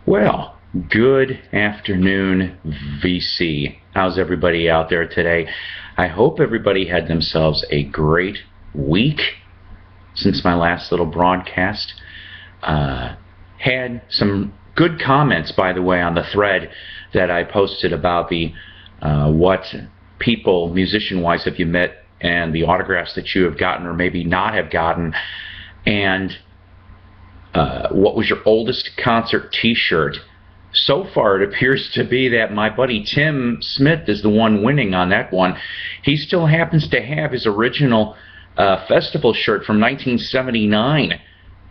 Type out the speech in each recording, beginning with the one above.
Well, good afternoon, VC. How's everybody out there today? I hope everybody had themselves a great week since my last little broadcast. Had some good comments, by the way, on the thread that I posted about the what people, musician-wise, have you met, and the autographs that you have gotten or maybe not have gotten, and what was your oldest concert t-shirt. So far, it appears to be that my buddy Tim Smith is the one winning on that one. He still happens to have his original festival shirt from 1979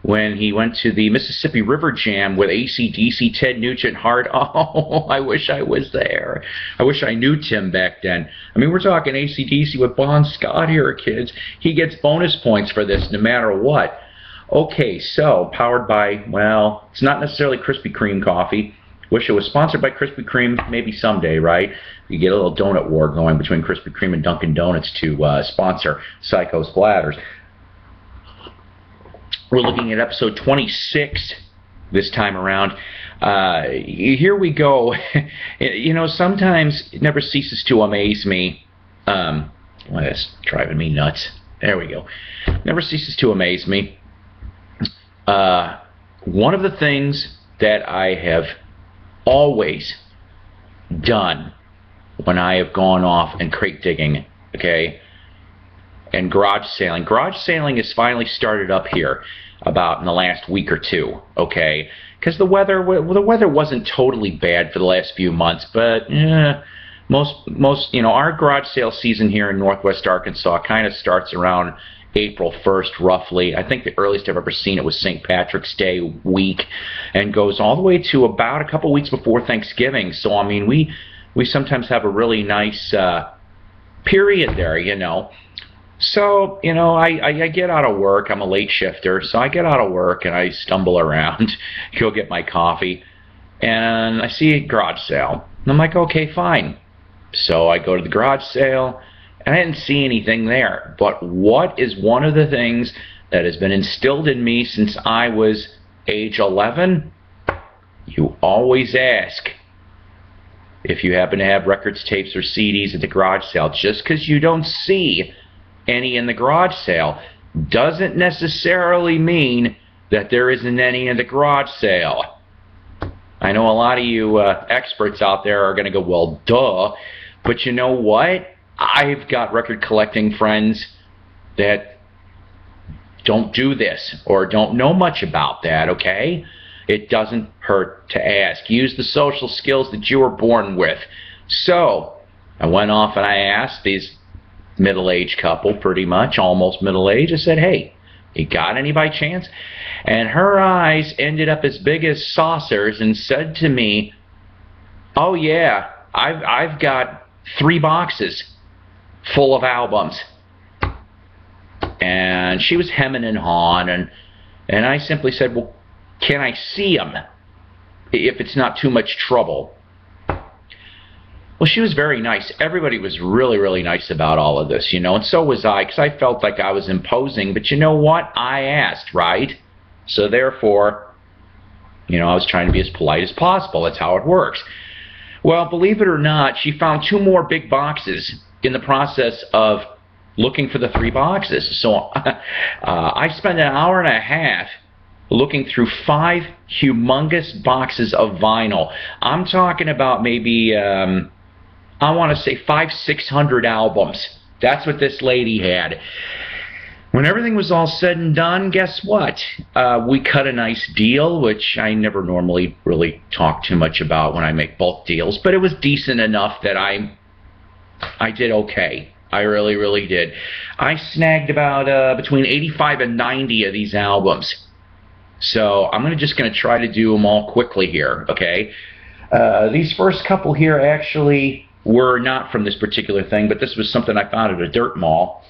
when he went to the Mississippi River Jam with AC/DC, Ted Nugent, Hart. Oh, I wish I was there. I wish I knew Tim back then. I mean, we're talking AC/DC with Bon Scott here, kids. He gets bonus points for this no matter what. Okay, so, powered by, well, it's not necessarily Krispy Kreme coffee. Wish it was sponsored by Krispy Kreme, maybe someday, right? You get a little donut war going between Krispy Kreme and Dunkin' Donuts to sponsor Psycho's Platters. We're looking at episode 26 this time around. Here we go. You know, sometimes it never ceases to amaze me. Well, that's driving me nuts. There we go. Never ceases to amaze me. One of the things that I have always done when I have gone off and crate digging, okay, and garage sailing. Garage sailing has finally started up here about in the last week or two, okay, because the weather wasn't totally bad for the last few months, but most you know, our garage sale season here in Northwest Arkansas kind of starts around April 1st, roughly. I think the earliest I've ever seen it was St. Patrick's Day week, and goes all the way to about a couple weeks before Thanksgiving. So, I mean, we sometimes have a really nice period there, you know. So, you know, I get out of work. I'm a late shifter, so I get out of work and I stumble around, go get my coffee, and I see a garage sale. And I'm like, okay, fine. So I go to the garage sale, and I didn't see anything there. But what is one of the things that has been instilled in me since I was age 11? You always ask if you happen to have records, tapes, or CDs at the garage sale. Just because you don't see any in the garage sale doesn't necessarily mean that there isn't any in the garage sale. I know a lot of you experts out there are going to go, well, duh. But you know what? I've got record collecting friends that don't do this or don't know much about that, okay? It doesn't hurt to ask. Use the social skills that you were born with. So, I went off and I asked these middle-aged couple, pretty much, almost middle-aged. I said, hey, you got any by chance? And her eyes ended up as big as saucers and said to me, oh yeah, I've got 3 boxes full of albums. And she was hemming and hawing, and I simply said, well, can I see them if it's not too much trouble? Well, she was very nice. Everybody was really, really nice about all of this, you know, and so was I, because I felt like I was imposing. But you know what? I asked, right? So therefore, you know, I was trying to be as polite as possible. That's how it works. Well, believe it or not, she found 2 more big boxes in the process of looking for the 3 boxes. So I spent an hour and a half looking through 5 humongous boxes of vinyl. I'm talking about maybe, I want to say 500-600 albums. That's what this lady had. When everything was all said and done, guess what? We cut a nice deal, which I never normally really talk too much about when I make bulk deals, but it was decent enough that I did okay. I really, really did. I snagged about between 85 and 90 of these albums. So I'm just going to try to do them all quickly here, okay? These first couple here actually were not from this particular thing, but this was something I found at a dirt mall.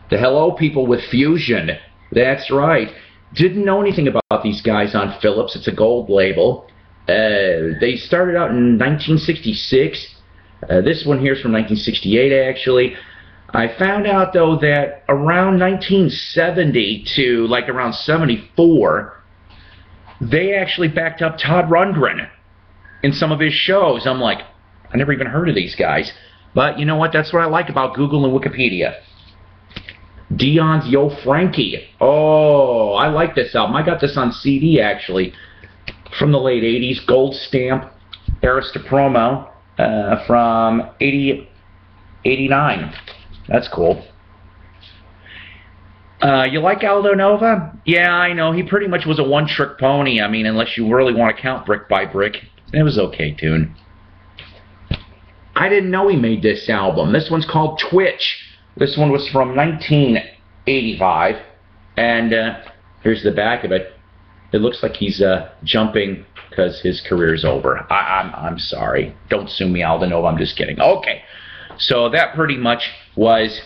The Hello People with Fusion. That's right. Didn't know anything about these guys on Philips. It's a gold label. They started out in 1966. This one here is from 1968, actually. I found out, though, that around 1970 to like around 74, they actually backed up Todd Rundgren in some of his shows. I'm like, I never even heard of these guys. But you know what? That's what I like about Google and Wikipedia. Dion's Yo Frankie. Oh, I like this album. I got this on CD, actually, from the late 80s. Gold stamp, Arista promo from 89. That's cool. You like Aldo Nova? Yeah, I know. He pretty much was a one-trick pony. I mean, unless you really want to count Brick by Brick. It was okay tune. I didn't know he made this album. This one's called Twitch. This one was from 1985. And here's the back of it. It looks like he's jumping because his career's over. I'm sorry. Don't sue me, Aldo Nova. I'm just kidding. Okay. So that pretty much was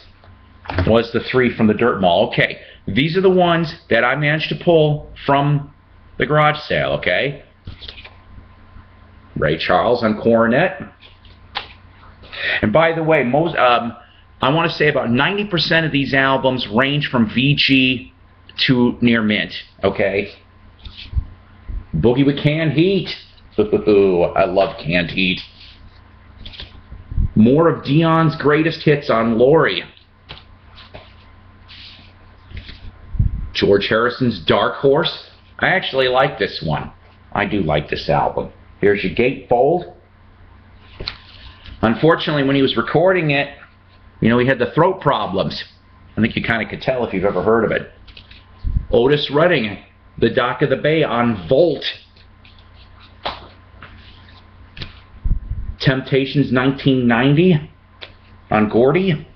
the three from the Dirt Mall. Okay. These are the ones that I managed to pull from the garage sale, okay? Ray Charles on cornet. And by the way, most I want to say about 90% of these albums range from VG to near mint, okay? Boogie with Canned Heat. I love Canned Heat. More of Dion's greatest hits on Lori. George Harrison's Dark Horse. I actually like this one. I do like this album. Here's your gatefold. Unfortunately, when he was recording it, you know, he had the throat problems. I think you kind of could tell if you've ever heard of it. Otis Redding, The Dock of the Bay on Volt. Temptations 1990 on Gordy.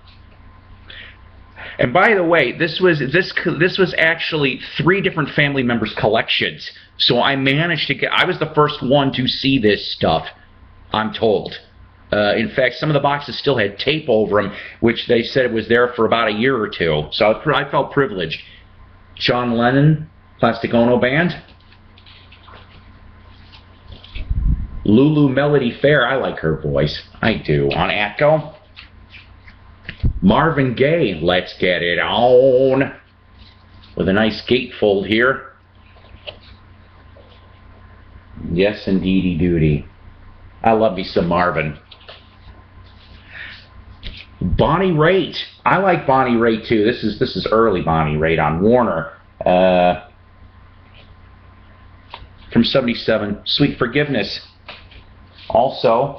And by the way, this was actually 3 different family members' collections. So I managed to I was the first one to see this stuff, I'm told. In fact, some of the boxes still had tape over them, which they said was there for about a year or two. So I felt privileged. John Lennon, Plastic Ono Band. Lulu Melody Fair, I like her voice. I do. On Atco. Marvin Gaye, Let's Get It On. With a nice gatefold here. Yes, indeedy doody. I love me some Marvin. Bonnie Raitt. I like Bonnie Raitt too. This is early Bonnie Raitt on Warner. From 77. Sweet Forgiveness. Also,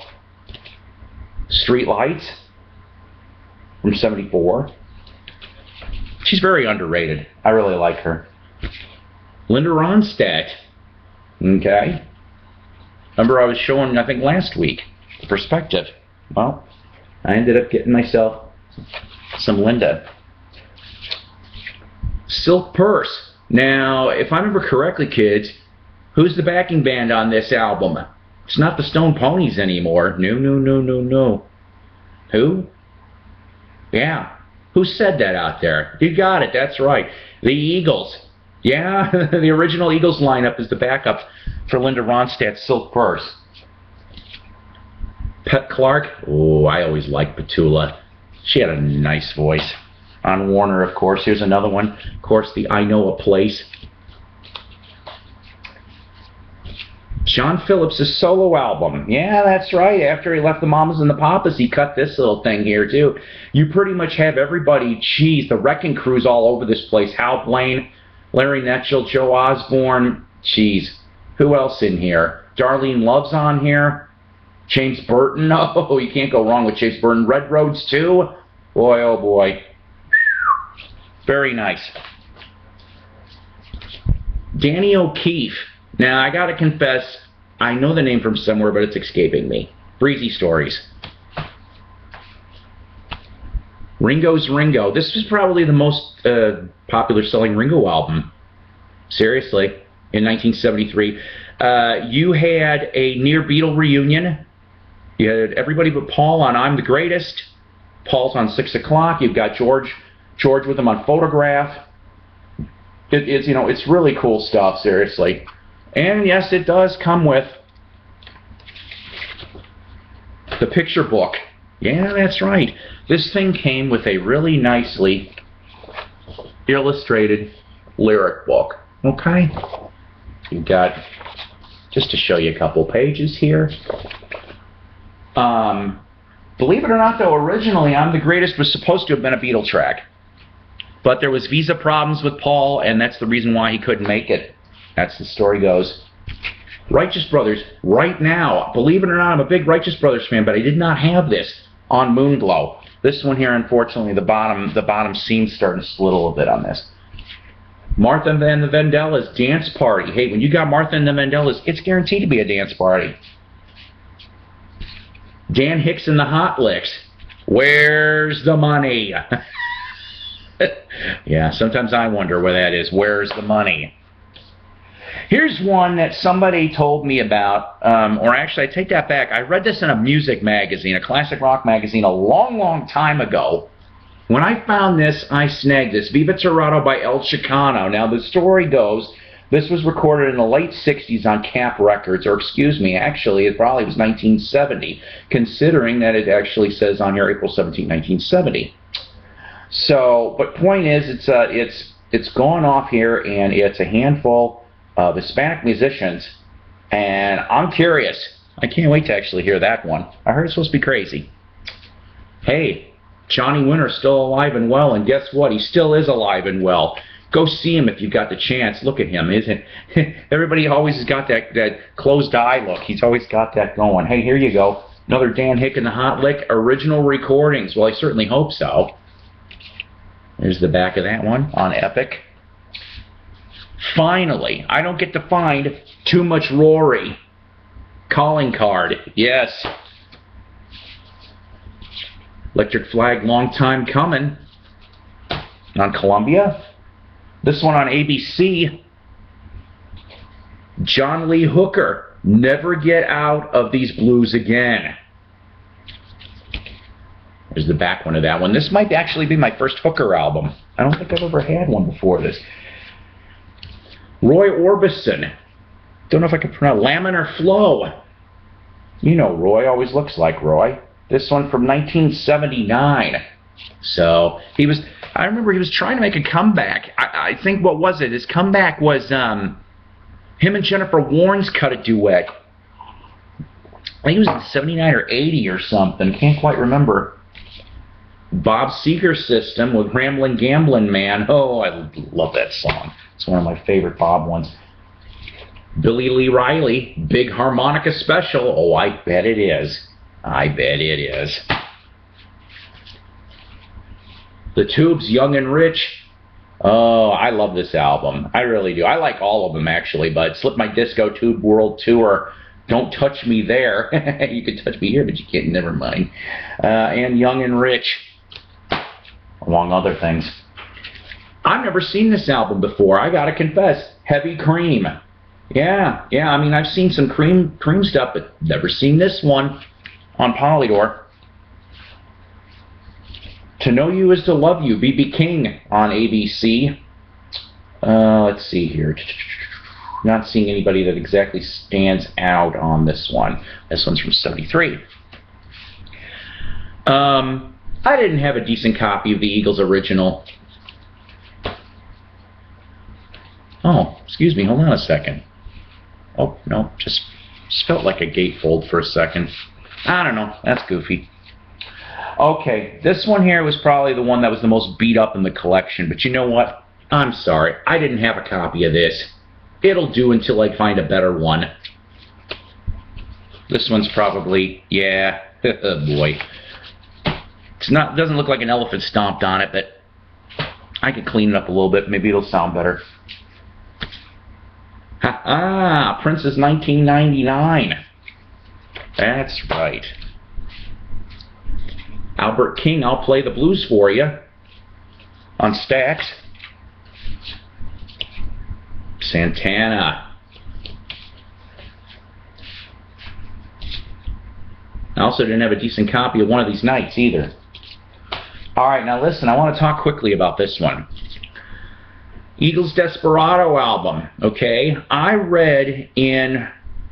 Street Lights from 74. She's very underrated. I really like her. Linda Ronstadt. Okay. Remember I was showing, I think, last week, the Perspective. Well, I ended up getting myself some Linda. Silk Purse. Now, if I remember correctly, kids, who's the backing band on this album? It's not the Stone Ponies anymore. No. Who? Yeah. Who said that out there? You got it. That's right. The Eagles. Yeah, the original Eagles lineup is the backup for Linda Ronstadt's Silk Purse. Pet Clark. Oh, I always liked Petula. She had a nice voice. On Warner, of course. Here's another one. Of course, the I Know a Place. John Phillips' solo album. Yeah, that's right. After he left the Mamas and the Papas, he cut this little thing here, too. You pretty much have everybody, geez, the Wrecking Crew's all over this place. Hal Blaine, Larry Netchell, Joe Osborne. Geez, who else in here? Darlene Love's on here. James Burton. Oh, you can't go wrong with James Burton. Red Roads, too. Boy, oh boy. Very nice. Danny O'Keefe. Now, I gotta confess, I know the name from somewhere, but it's escaping me. Breezy Stories. Ringo's Ringo. This was probably the most popular selling Ringo album. Seriously. In 1973. You had a near Beatle reunion. You had everybody but Paul on I'm the Greatest. Paul's on 6 o'clock. You've got George with him on Photograph. It's really cool stuff, seriously. And yes, it does come with the picture book. Yeah, that's right. This thing came with a really nicely illustrated lyric book. Okay? You've got, just to show you a couple pages here. Believe it or not, though, originally I'm the Greatest was supposed to have been a Beatle track. But there was visa problems with Paul, and that's the reason why he couldn't make it. That's the story goes. Righteous Brothers, right now, believe it or not, I'm a big Righteous Brothers fan, but I did not have this on Moonglow. This one here, unfortunately, the bottom seam's starting to split a little bit on this. Martha and the Vandellas, Dance Party. Hey, when you got Martha and the Vandellas, it's guaranteed to be a dance party. Dan Hicks and the Hot Licks. Where's the money? Yeah, sometimes I wonder where that is. Where's the money? Here's one that somebody told me about, or actually I take that back. I read this in a music magazine, a classic rock magazine, a long, long time ago. When I found this, I snagged this. Viva Torado by El Chicano. Now the story goes, this was recorded in the late 60s on Cap Records, or excuse me, actually it probably was 1970, considering that it actually says on here April 17, 1970. So, but point is, it's gone off here, and it's a handful of Hispanic musicians, and I'm curious. I can't wait to actually hear that one. I heard it's supposed to be crazy. Hey, Johnny Winter's still alive and well, and guess what? He still is alive and well. Go see him if you've got the chance. Look at him, isn't everybody always has got that closed eye look. He's always got that going. Hey, here you go. Another Dan Hick and the Hot Lick original recordings. Well, I certainly hope so. There's the back of that one on Epic. Finally, I don't get to find Too Much Rory. Calling card. Yes. Electric Flag, long time coming. On Columbia. This one on ABC. John Lee Hooker. Never Get Out of These Blues Again. There's the back one of that one. This might actually be my first Hooker album. I don't think I've ever had one before this. Roy Orbison. Don't know if I can pronounce Laminar Flow. You know Roy, always looks like Roy. This one from 1979. So, I remember he was trying to make a comeback. I think, what was it? His comeback was, him and Jennifer Warnes cut a duet. I think it was in 79 or 80 or something. Can't quite remember. Bob Seger System with Ramblin' Gamblin' Man. Oh, I love that song. It's one of my favorite Bob ones. Billy Lee Riley, Big Harmonica Special. Oh, I bet it is. I bet it is. The Tubes, Young and Rich. Oh, I love this album. I really do. I like all of them, actually, but Slip My Disco Tube World Tour, Don't Touch Me There. You can touch me here, but you can't, never mind. And Young and Rich, among other things. I've never seen this album before. I gotta confess. Heavy Cream. Yeah, I mean, I've seen some cream stuff, but never seen this one on Polydor. To Know You Is to Love You, B.B. King on ABC. Let's see here. Not seeing anybody that exactly stands out on this one. This one's from 73. I didn't have a decent copy of the Eagles original. Oh, excuse me, hold on a second. Oh, no, just felt like a gatefold for a second. I don't know, that's goofy. Okay, this one here was probably the one that was the most beat up in the collection, but you know what? I'm sorry, I didn't have a copy of this. It'll do until I find a better one. This one's probably, yeah, boy. It's not, doesn't look like an elephant stomped on it, but I could clean it up a little bit. Maybe it'll sound better. Ha-ha! Prince's 1999. That's right. Albert King, I'll Play the Blues for You. On Stax. Santana. I also didn't have a decent copy of One of These Nights either. Alright, now listen, I want to talk quickly about this one. Eagles Desperado album, okay? I read in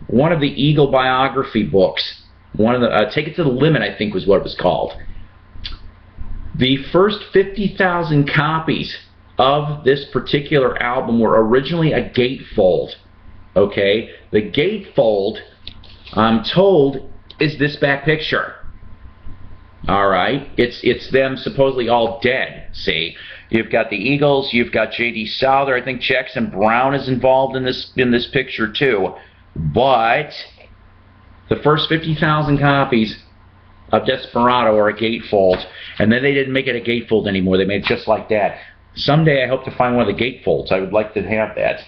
one of the Eagle biography books, one of the Take It to the Limit, I think was what it was called. The first 50,000 copies of this particular album were originally a gatefold. Okay, the gatefold, I'm told, is this back picture. All right, it's them supposedly all dead. See, you've got the Eagles, you've got J.D. Souther. I think Jackson Brown is involved in this picture too. But the first 50,000 copies of Desperado are a gatefold, and then they didn't make it a gatefold anymore. They made it just like that. Someday I hope to find one of the gatefolds. I would like to have that.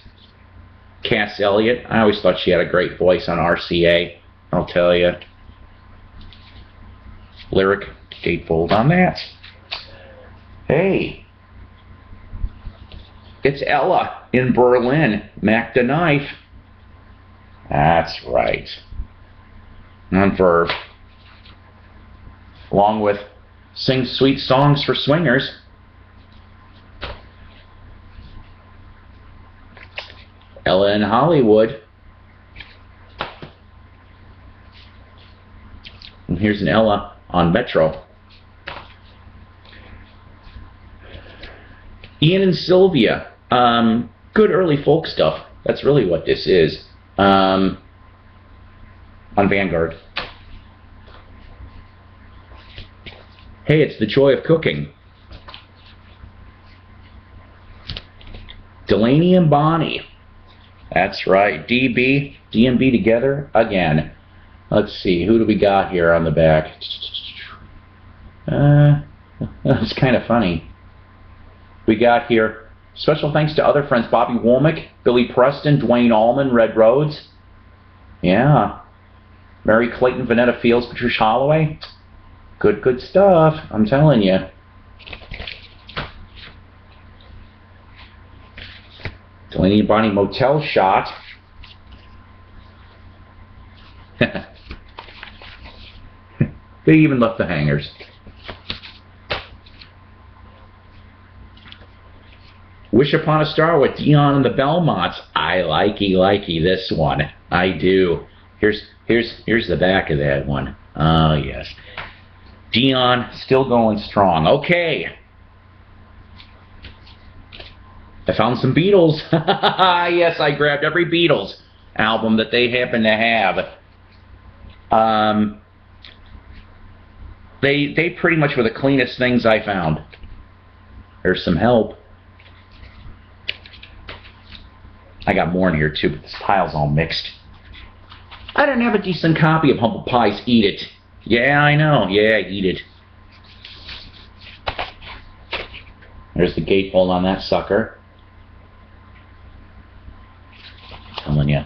Cass Elliot, I always thought she had a great voice on RCA. I'll tell you. Lyric gatefold on that. Hey, it's Ella in Berlin. Mac the Knife. That's right. On Verve. Along with Sing Sweet Songs for Swingers. Ella in Hollywood. And here's an Ella on Metro. Ian and Sylvia. Good early folk stuff. That's really what this is. On Vanguard. Hey, it's The Joy of Cooking. Delaney and Bonnie. That's right. DMB together again. Let's see, who do we got here on the back? That's kind of funny. We got here, special thanks to other friends, Bobby Womack, Billy Preston, Dwayne Allman, Red Rhodes. Yeah. Mary Clayton, Vanetta Fields, Patricia Holloway. Good stuff, I'm telling you. Delaney and Bonnie motel shot. They even left the hangers. Wish Upon a Star with Dion and the Belmonts. I likey this one. I do. Here's the back of that one. Oh yes. Dion still going strong. Okay. I found some Beatles. Yes, I grabbed every Beatles album that they happen to have. They pretty much were the cleanest things I found. There's some help. I got more in here too, but this pile's all mixed. I didn't have a decent copy of Humble Pie's Eat It. Yeah, I know. Yeah, Eat It. There's the gatefold on that sucker. I'm telling you.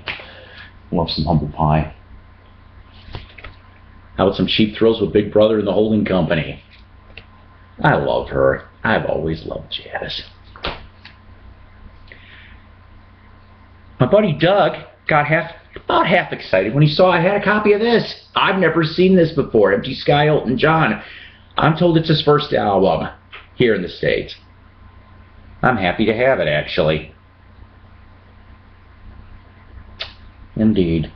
Love some Humble Pie. How about some Cheap Thrills with Big Brother and the Holding Company? I love her. I've always loved jazz. My buddy Doug got about half excited when he saw I had a copy of this. I've never seen this before. Empty Sky, Elton John. I'm told it's his first album here in the States. I'm happy to have it, actually. Indeed.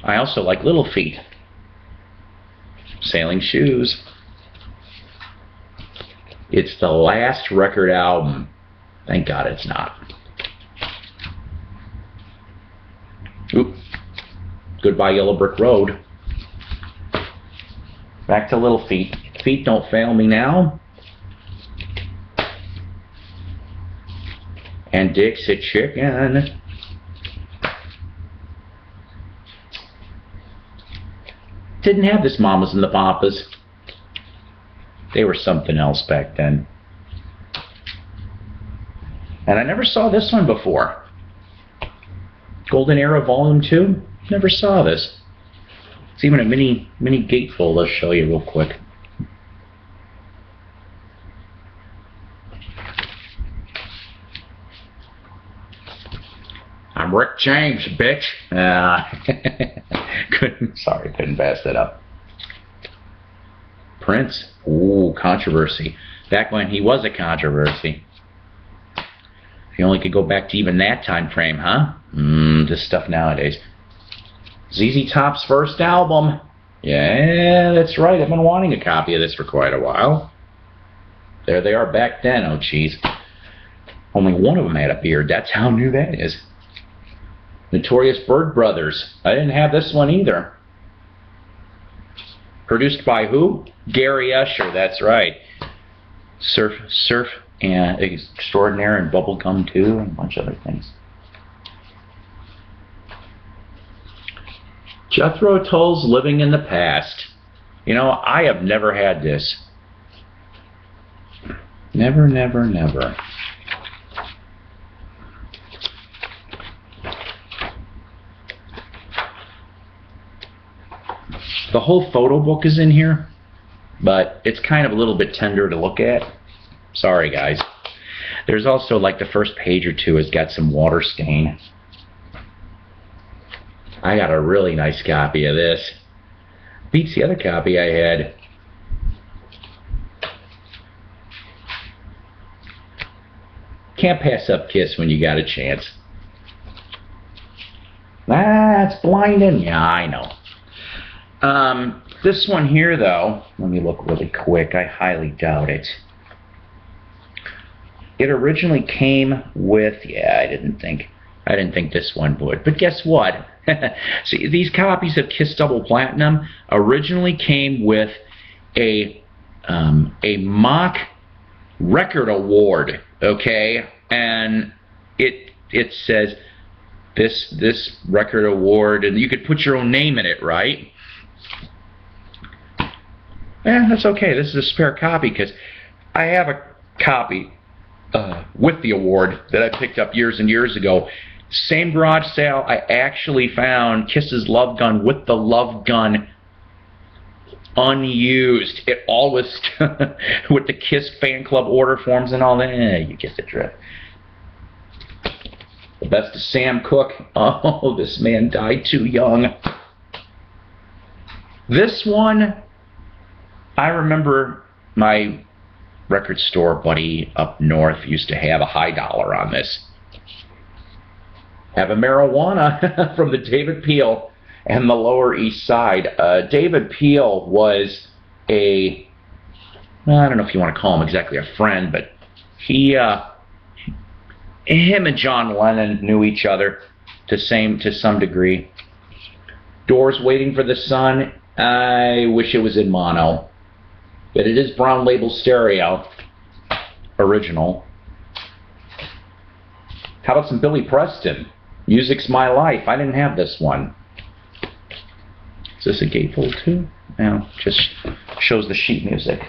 I also like Little Feat. Sailing Shoes. It's the last record album. Thank God it's not. Oop. Goodbye Yellow Brick Road. Back to Little Feat. Feet Don't Fail Me Now. And Dixie Chicken. Didn't have this Mamas and the Papas. They were something else back then. And I never saw this one before. Golden Era Volume 2? Never saw this. It's even a mini gatefold. I'll show you real quick. I'm Rick James, bitch. Couldn't pass that up. Prince. Ooh, controversy. Back when he was a controversy. If you only could go back to even that time frame, huh? This stuff nowadays. ZZ Top's first album. Yeah, that's right. I've been wanting a copy of this for quite a while. there they are back then. Oh, jeez. Only one of them had a beard. That's how new that is. Notorious Bird Brothers. I didn't have this one either. Produced by who? Gary Usher, that's right. Surf and Extraordinaire and Bubblegum 2 and a bunch of other things. Jethro Tull's Living in the Past. You know, I have never had this. Never, never, never. The whole photo book is in here, but it's kind of a little bit tender to look at. Sorry, guys. There's also, like, the first page or two has got some water stain. I got a really nice copy of this. Beats the other copy I had. Can't pass up Kiss when you got a chance. That's blinding. Yeah, I know. This one here, though, let me look really quick. I highly doubt it. It originally came with, yeah, I didn't think this one would. But guess what? See, these copies of Kiss Double Platinum originally came with a mock record award, okay? And it says this record award, and you could put your own name in it, right? That's okay. This is a spare copy because I have a copy with the award that I picked up years and years ago. Same garage sale, I actually found Kiss's Love Gun with the Love Gun unused. It all was with the Kiss fan club order forms and all that. You get the drift. The Best of Sam Cooke. Oh, this man died too young. This one, I remember my record store buddy up north used to have a high dollar on this. Have a Marijuana from the David Peel and the Lower East Side. David Peel was I don't know if you want to call him exactly a friend, but him and John Lennon knew each other to some degree. Doors Waiting for the Sun. I wish it was in mono, but it is brown label stereo, original. How about some Billy Preston? Music's My Life. I didn't have this one. Is this a gatefold too? No, just shows the sheet music.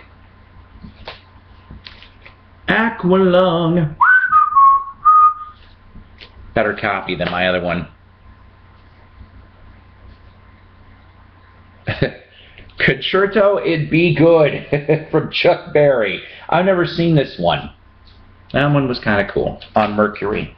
Aqualung. Better copy than my other one. Concerto, It'd Be Good from Chuck Berry. I've never seen this one. That one was kind of cool. On Mercury.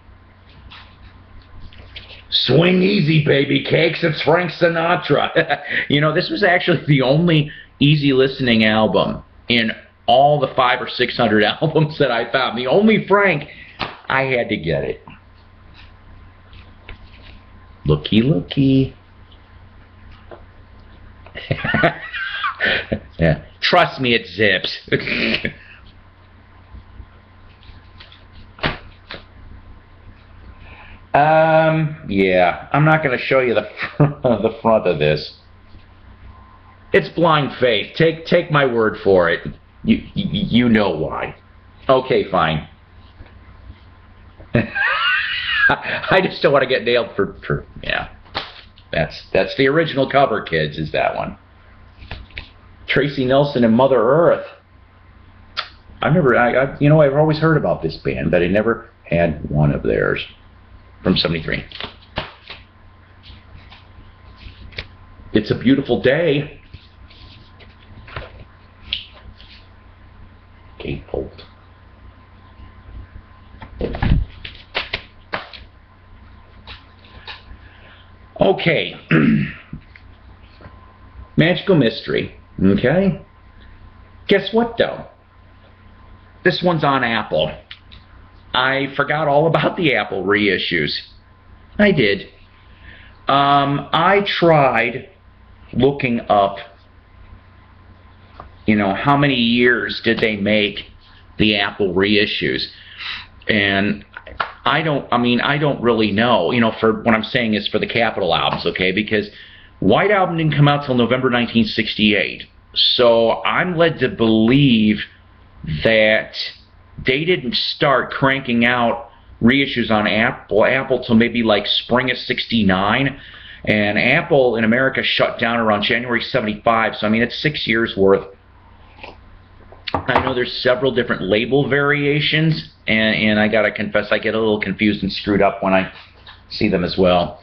Swing Easy, Baby Cakes. It's Frank Sinatra. You know, this was actually the only easy listening album in all the 500 or 600 albums that I found. The only Frank. I had to get it. Looky, looky. Yeah. Trust me, it zips. Yeah, I'm not going to show you the front of this. It's blind faith. Take my word for it. You know why. Okay, fine. I just don't want to get nailed for yeah. That's the original cover, kids, is that one. Tracy Nelson and Mother Earth. You know, I've always heard about this band, but I never had one of theirs. From 73. It's a Beautiful Day. Gatefold. Okay. Magical Mystery. Okay. Guess what, though? This one's on Apple. I forgot all about the Apple reissues. I did. I tried looking up, you know, how many years did they make the Apple reissues. And I don't really know, for what I'm saying is for the Capitol albums, okay? Because White Album didn't come out till November 1968. So I'm led to believe that they didn't start cranking out reissues on Apple till maybe like spring of '69. And Apple in America shut down around January '75. So, I mean, it's 6 years worth. I know there's several different label variations, and I gotta confess I get a little confused and screwed up when I see them as well.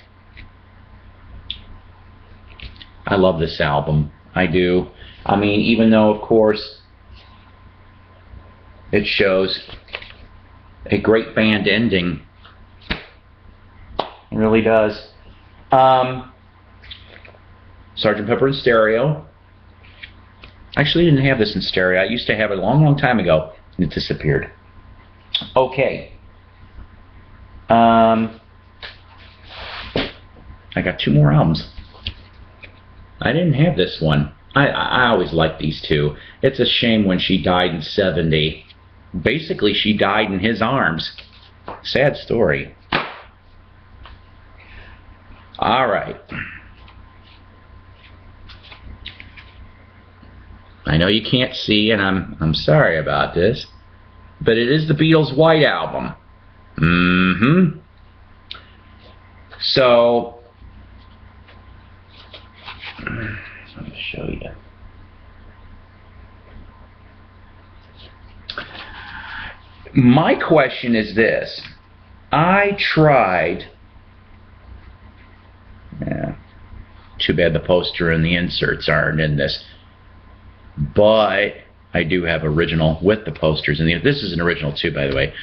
I love this album. I do. I mean, even though, of course, it shows a great band ending. It really does. Sgt. Pepper in stereo. Actually, I didn't have this in stereo. I used to have it a long, long time ago, and it disappeared. Okay. I got 2 more albums. I didn't have this one. I always liked these 2. It's a shame when she died in '70. Basically, she died in his arms. Sad story. All right. I know you can't see, and I'm sorry about this, but it is the Beatles' White Album. So, let me show you. My question is this. I tried... Yeah, too bad the poster and the inserts aren't in this. But I do have original with the posters. And this is an original too, by the way.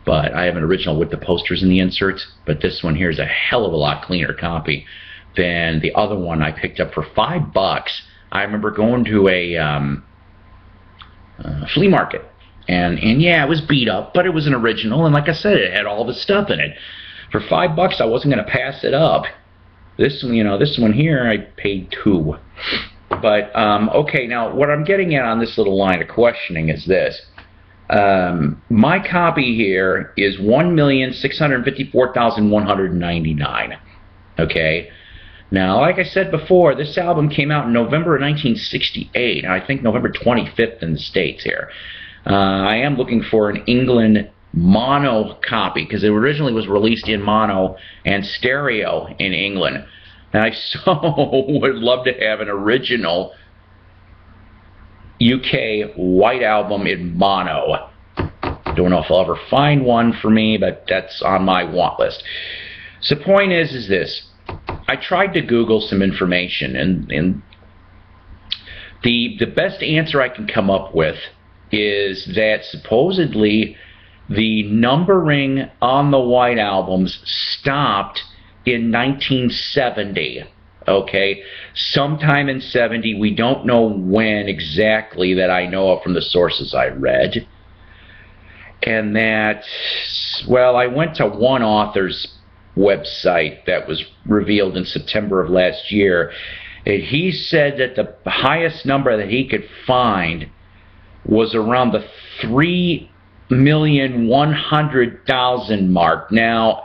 But I have an original with the posters and the inserts. But this one here is a hell of a lot cleaner copy than the other one I picked up for $5. I remember going to a flea market. And yeah, it was beat up, but it was an original. And like I said, it had all the stuff in it. For $5, I wasn't going to pass it up. This one, this one here, I paid $2. But, okay, now what I'm getting at on this little line of questioning is this. My copy here is 1,654,199. Okay? Now, like I said before, this album came out in November of 1968, and I think November 25th in the States here. I am looking for an England mono copy, because it originally was released in mono and stereo in England. And I so would love to have an original UK White Album in mono. Don't know if I'll ever find one for me, but that's on my want list. So the point is this. I tried to Google some information, and the best answer I can come up with is that supposedly the numbering on the White Albums stopped in 1970. Okay, sometime in '70. We don't know when exactly, that I know of from the sources I read. And that, well, I went to one author's website that was revealed in September of last year, and he said that the highest number that he could find was around the 3,100,000 mark. Now,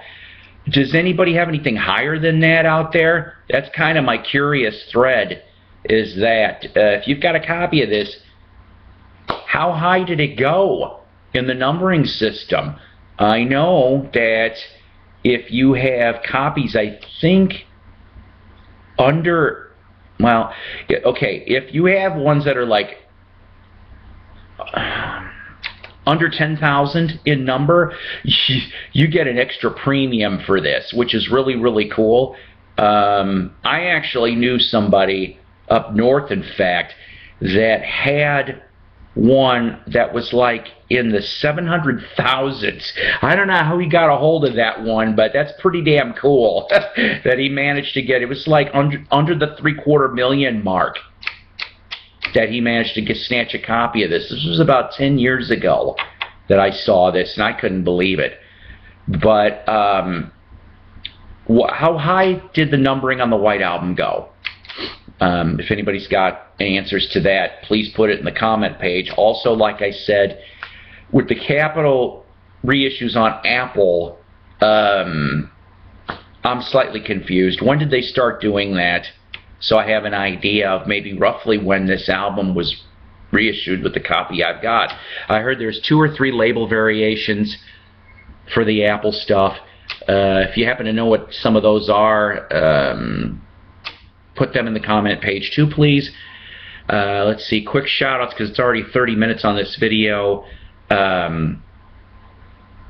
does anybody have anything higher than that out there? That's kind of my curious thread, is that if you've got a copy of this, how high did it go in the numbering system? I know that if you have copies, I think, under, well, okay, if you have ones that are like under 10,000 in number, you get an extra premium for this, which is really, really cool. I actually knew somebody up north, in fact, that had one that was like in the 700,000s. I don't know how he got a hold of that one, but that's pretty damn cool that he managed to get. It was like under the $750,000 mark that he managed to snatch a copy of this. This was about 10 years ago that I saw this, and I couldn't believe it. But how high did the numbering on the White Album go? If anybody's got answers to that, please put it in the comment page. Also, like I said, with the Capitol reissues on Apple, I'm slightly confused. When did they start doing that? So I have an idea of maybe roughly when this album was reissued with the copy I've got. I heard there's 2 or 3 label variations for the Apple stuff. If you happen to know what some of those are, put them in the comment page too, please. Let's see, quick shout outs because it's already 30 minutes on this video.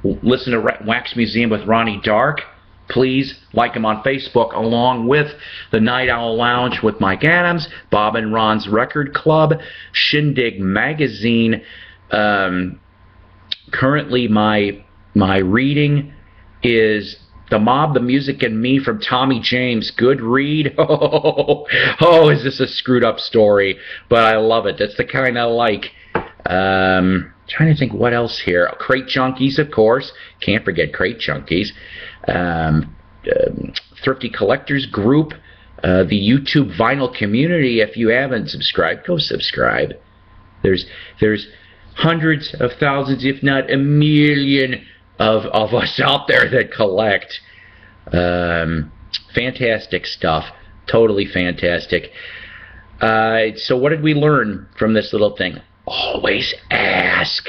Listen to Wax Museum with Ronnie Dark. Please like him on Facebook, along with the Night Owl Lounge with Mike Adams, Bob and Ron's Record Club, Shindig Magazine. Currently, my reading is The Mob, the Music, and Me from Tommy James. Good read. Oh, is this a screwed up story? But I love it. That's the kind I like. Trying to think what else here. Crate Junkies, of course. Can't forget Crate Junkies. Thrifty Collectors Group. The YouTube vinyl community. If you haven't subscribed, go subscribe. There's hundreds of thousands, if not a million, of us out there that collect. Fantastic stuff. Totally fantastic. So what did we learn from this little thing? Always ask.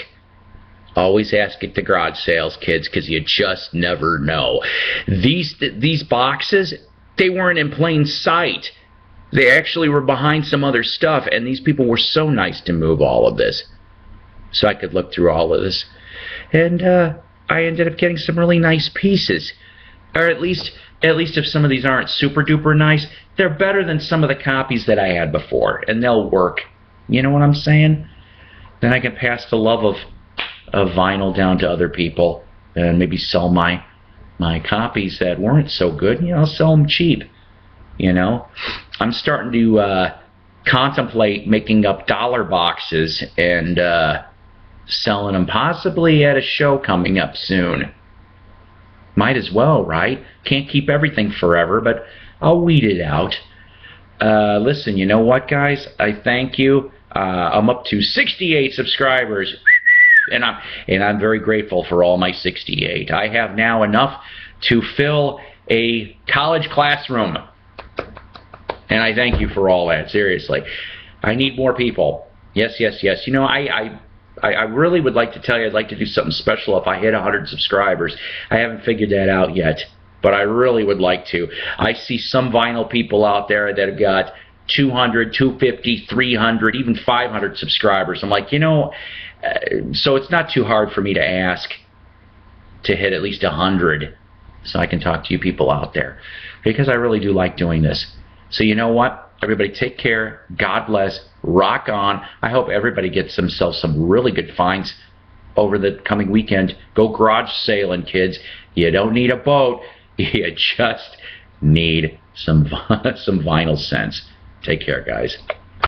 Always ask at the garage sales, kids, because you just never know. These boxes, they weren't in plain sight. They actually were behind some other stuff, and these people were so nice to move all of this so I could look through all of this. And I ended up getting some really nice pieces. Or at least if some of these aren't super duper nice, they're better than some of the copies that I had before, and they'll work. You know what I'm saying? Then I can pass the love of vinyl down to other people and maybe sell my copies that weren't so good. You know, I'll sell them cheap. You know, I'm starting to contemplate making up dollar boxes and selling them possibly at a show coming up soon. Might as well, right? Can't keep everything forever, but I'll weed it out. Listen, you know what, guys? I thank you. I'm up to 68 subscribers, and I'm very grateful for all my 68. I have now enough to fill a college classroom, and I thank you for all that. Seriously, I need more people. Yes, yes, yes. You know, I really would like to tell you I'd like to do something special if I hit 100 subscribers. I haven't figured that out yet, but I really would like to. I see some vinyl people out there that have got 200, 250, 300, even 500 subscribers. I'm like, you know, so it's not too hard for me to ask to hit at least 100 so I can talk to you people out there, because I really do like doing this. So you know what? Everybody take care. God bless. Rock on. I hope everybody gets themselves some really good finds over the coming weekend. Go garage sailing, kids. You don't need a boat. You just need some vinyl cents. Take care, guys.